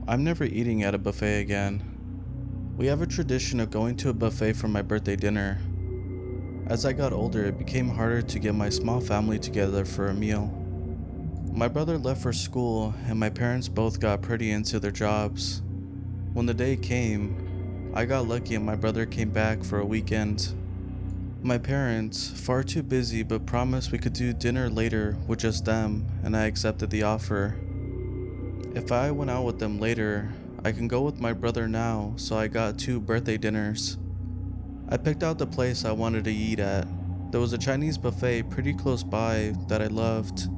I'm never eating at a buffet again. We have a tradition of going to a buffet for my birthday dinner. As I got older, it became harder to get my small family together for a meal. My brother left for school, and my parents both got pretty into their jobs. When the day came, I got lucky and my brother came back for a weekend. My parents, far too busy, but promised we could do dinner later with just them, and I accepted the offer. If I went out with them later, I can go with my brother now, so I got 2 birthday dinners. I picked out the place I wanted to eat at. There was a Chinese buffet pretty close by that I loved.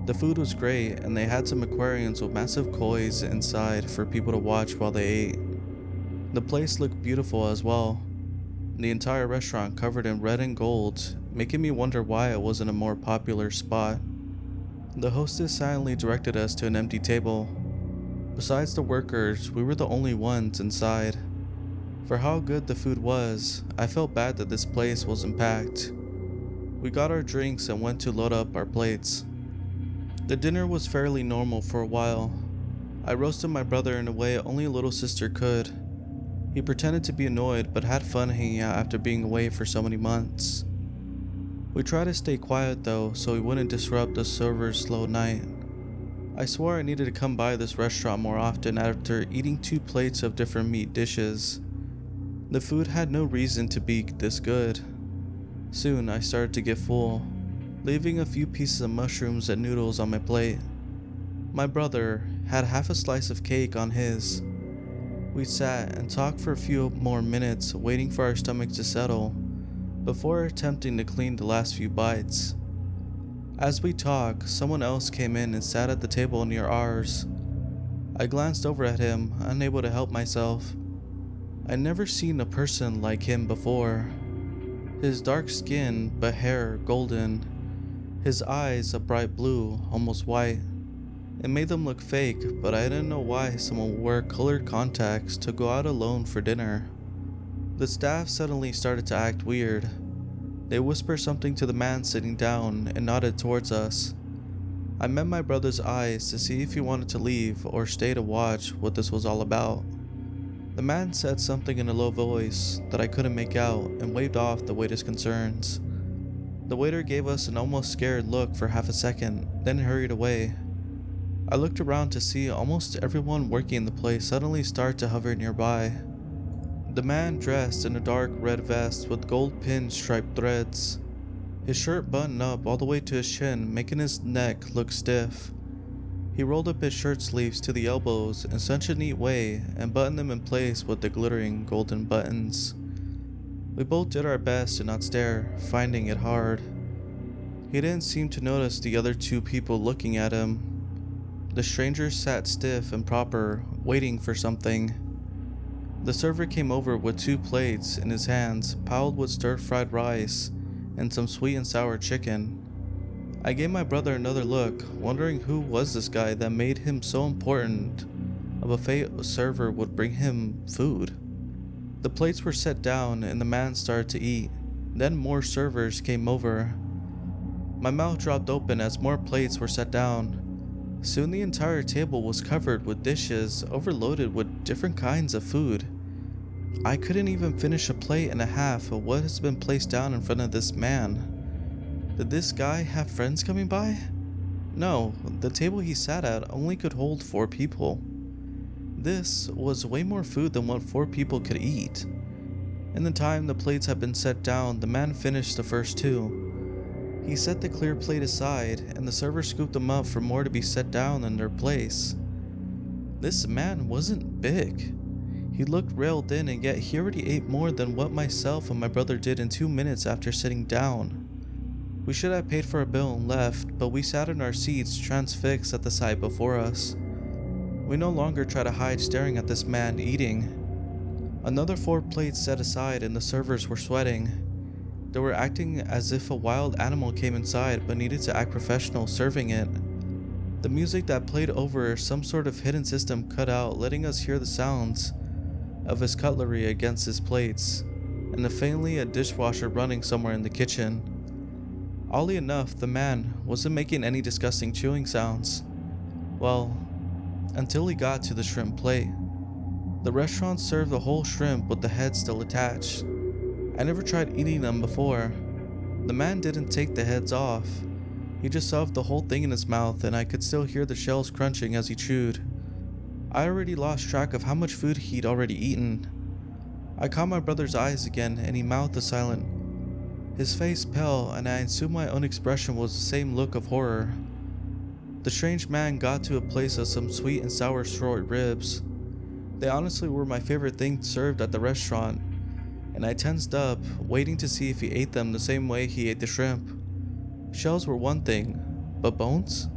The food was great, and they had some aquariums with massive kois inside for people to watch while they ate. The place looked beautiful as well. The entire restaurant covered in red and gold, making me wonder why it wasn't a more popular spot. The hostess silently directed us to an empty table. Besides the workers, we were the only ones inside. For how good the food was, I felt bad that this place wasn't packed. We got our drinks and went to load up our plates. The dinner was fairly normal for a while. I roasted my brother in a way only a little sister could. He pretended to be annoyed but had fun hanging out after being away for so many months. We tried to stay quiet though, so we wouldn't disrupt the server's slow night. I swore I needed to come by this restaurant more often after eating 2 plates of different meat dishes. The food had no reason to be this good. Soon I started to get full, leaving a few pieces of mushrooms and noodles on my plate. My brother had half a slice of cake on his. We sat and talked for a few more minutes, waiting for our stomachs to settle, before attempting to clean the last few bites. As we talked, someone else came in and sat at the table near ours. I glanced over at him, unable to help myself. I'd never seen a person like him before. His dark skin, but hair golden. His eyes a bright blue, almost white. It made them look fake, but I didn't know why someone would wear colored contacts to go out alone for dinner. The staff suddenly started to act weird. They whispered something to the man sitting down and nodded towards us. I met my brother's eyes to see if he wanted to leave or stay to watch what this was all about. The man said something in a low voice that I couldn't make out and waved off the waiter's concerns. The waiter gave us an almost scared look for half a second, then hurried away. I looked around to see almost everyone working in the place suddenly start to hover nearby. The man dressed in a dark red vest with gold pin-striped threads. His shirt buttoned up all the way to his chin, making his neck look stiff. He rolled up his shirt sleeves to the elbows in such a neat way and buttoned them in place with the glittering golden buttons. We both did our best to not stare, finding it hard. He didn't seem to notice the other 2 people looking at him. The stranger sat stiff and proper, waiting for something. The server came over with 2 plates in his hands, piled with stir-fried rice and some sweet and sour chicken. I gave my brother another look, wondering who was this guy that made him so important. A buffet server would bring him food. The plates were set down and the man started to eat. Then more servers came over. My mouth dropped open as more plates were set down. Soon the entire table was covered with dishes overloaded with different kinds of food. I couldn't even finish a plate and a half of what has been placed down in front of this man. Did this guy have friends coming by? No, the table he sat at only could hold 4 people. This was way more food than what 4 people could eat. In the time the plates had been set down, the man finished the first 2. He set the clear plate aside, and the server scooped them up for more to be set down in their place. This man wasn't big. He looked railed in, and yet he already ate more than what myself and my brother did in 2 minutes after sitting down. We should have paid for a bill and left, but we sat in our seats transfixed at the sight before us. We no longer tried to hide staring at this man eating. Another 4 plates set aside and the servers were sweating. They were acting as if a wild animal came inside but needed to act professional serving it. The music that played over some sort of hidden system cut out, letting us hear the sounds of his cutlery against his plates, and faintly a dishwasher running somewhere in the kitchen. Oddly enough, the man wasn't making any disgusting chewing sounds. Well, until he got to the shrimp plate. The restaurant served the whole shrimp with the head still attached. I never tried eating them before. The man didn't take the heads off. He just shoved the whole thing in his mouth, and I could still hear the shells crunching as he chewed. I already lost track of how much food he'd already eaten. I caught my brother's eyes again, and he mouthed a silent. His face pale, and I assumed my own expression was the same look of horror. The strange man got to a place of some sweet and sour short ribs. They honestly were my favorite thing served at the restaurant, and I tensed up, waiting to see if he ate them the same way he ate the shrimp. Shells were one thing, but bones?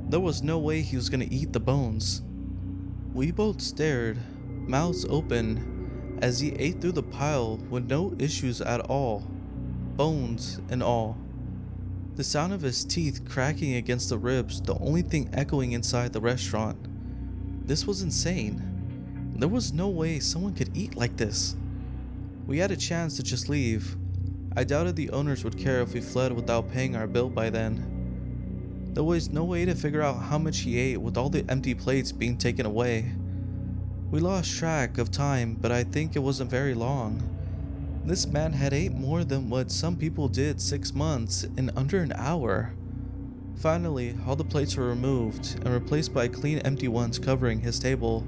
There was no way he was gonna eat the bones. We both stared, mouths open, as he ate through the pile with no issues at all, bones and all. The sound of his teeth cracking against the ribs, the only thing echoing inside the restaurant. This was insane. There was no way someone could eat like this. We had a chance to just leave. I doubted the owners would care if we fled without paying our bill by then. There was no way to figure out how much he ate with all the empty plates being taken away. We lost track of time, but I think it wasn't very long. This man had ate more than what some people did 6 months in under an hour. Finally, all the plates were removed and replaced by clean empty ones covering his table.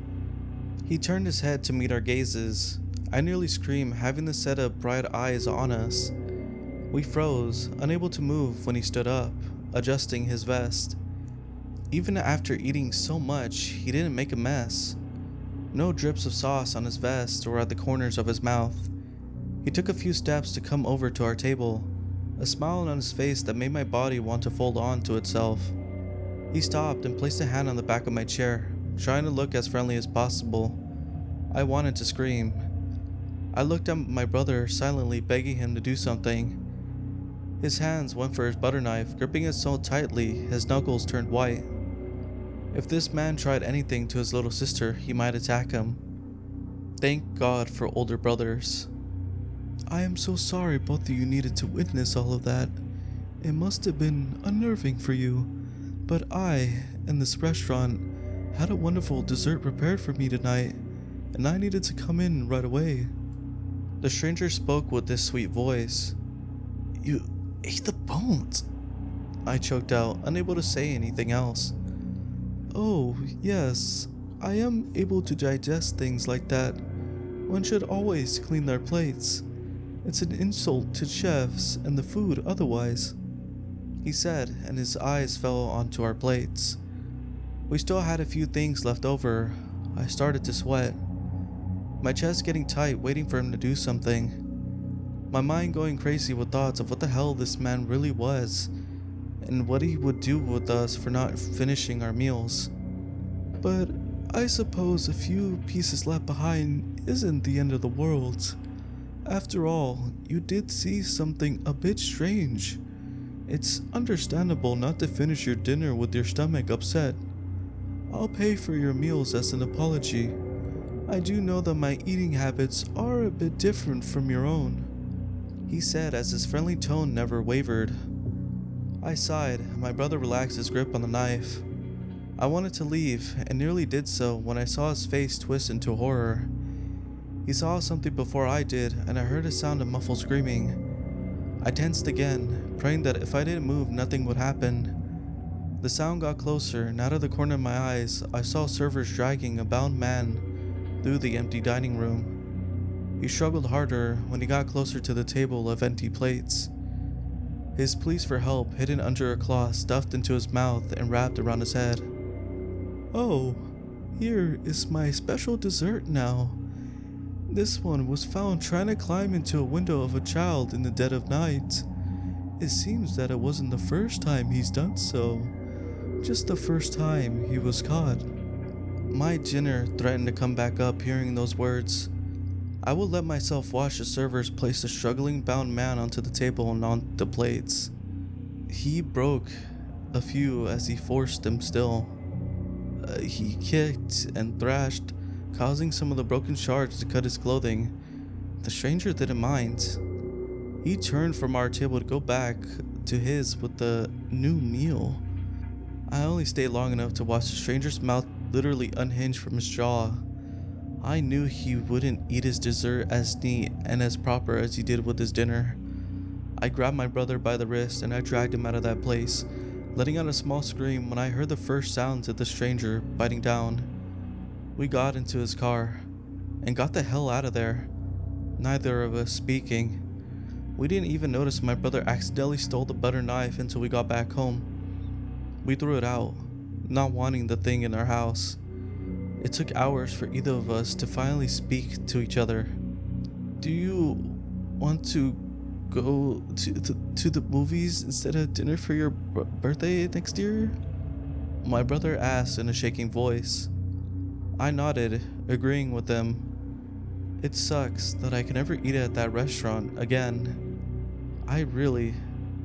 He turned his head to meet our gazes. I nearly screamed, having the set of bright eyes on us. We froze, unable to move when he stood up, adjusting his vest. Even after eating so much, he didn't make a mess. No drips of sauce on his vest or at the corners of his mouth. He took a few steps to come over to our table, a smile on his face that made my body want to fold on to itself. He stopped and placed a hand on the back of my chair, trying to look as friendly as possible. I wanted to scream. I looked at my brother, silently begging him to do something. His hands went for his butter knife, gripping it so tightly his knuckles turned white. If this man tried anything to his little sister, he might attack him. Thank God for older brothers. I am so sorry both of you needed to witness all of that. It must have been unnerving for you, but I and this restaurant had a wonderful dessert prepared for me tonight, and I needed to come in right away. The stranger spoke with this sweet voice. You ate the bones? I choked out, unable to say anything else. Oh, yes, I am able to digest things like that. One should always clean their plates. It's an insult to chefs and the food otherwise, he said, and his eyes fell onto our plates. We still had a few things left over. I started to sweat, my chest getting tight, waiting for him to do something. My mind going crazy with thoughts of what the hell this man really was, and what he would do with us for not finishing our meals. But I suppose a few pieces left behind isn't the end of the world. After all, you did see something a bit strange. It's understandable not to finish your dinner with your stomach upset. I'll pay for your meals as an apology. I do know that my eating habits are a bit different from your own, he said as his friendly tone never wavered. I sighed, and my brother relaxed his grip on the knife. I wanted to leave, and nearly did so when I saw his face twist into horror. He saw something before I did, and I heard a sound of muffled screaming. I tensed again, praying that if I didn't move, nothing would happen. The sound got closer, and out of the corner of my eyes, I saw servers dragging a bound man through the empty dining room. He struggled harder when he got closer to the table of empty plates. His pleas for help hidden under a cloth stuffed into his mouth and wrapped around his head. Oh, here is my special dessert now. This one was found trying to climb into a window of a child in the dead of night. It seems that it wasn't the first time he's done so, just the first time he was caught. My dinner threatened to come back up hearing those words. I would let myself watch the servers place the struggling bound man onto the table and on the plates. He broke a few as he forced them still. He kicked and thrashed, causing some of the broken shards to cut his clothing. The stranger didn't mind. He turned from our table to go back to his with the new meal. I only stayed long enough to watch the stranger's mouth literally unhinged from his jaw. I knew he wouldn't eat his dessert as neat and as proper as he did with his dinner. I grabbed my brother by the wrist and I dragged him out of that place, letting out a small scream when I heard the first sounds of the stranger biting down. We got into his car and got the hell out of there, neither of us speaking. We didn't even notice my brother accidentally stole the butter knife until we got back home. We threw it out, not wanting the thing in our house. It took hours for either of us to finally speak to each other. Do you want to go to the movies instead of dinner for your birthday next year? My brother asked in a shaking voice. I nodded, agreeing with them. It sucks that I can never eat at that restaurant again. I really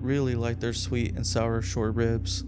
like their sweet and sour short ribs.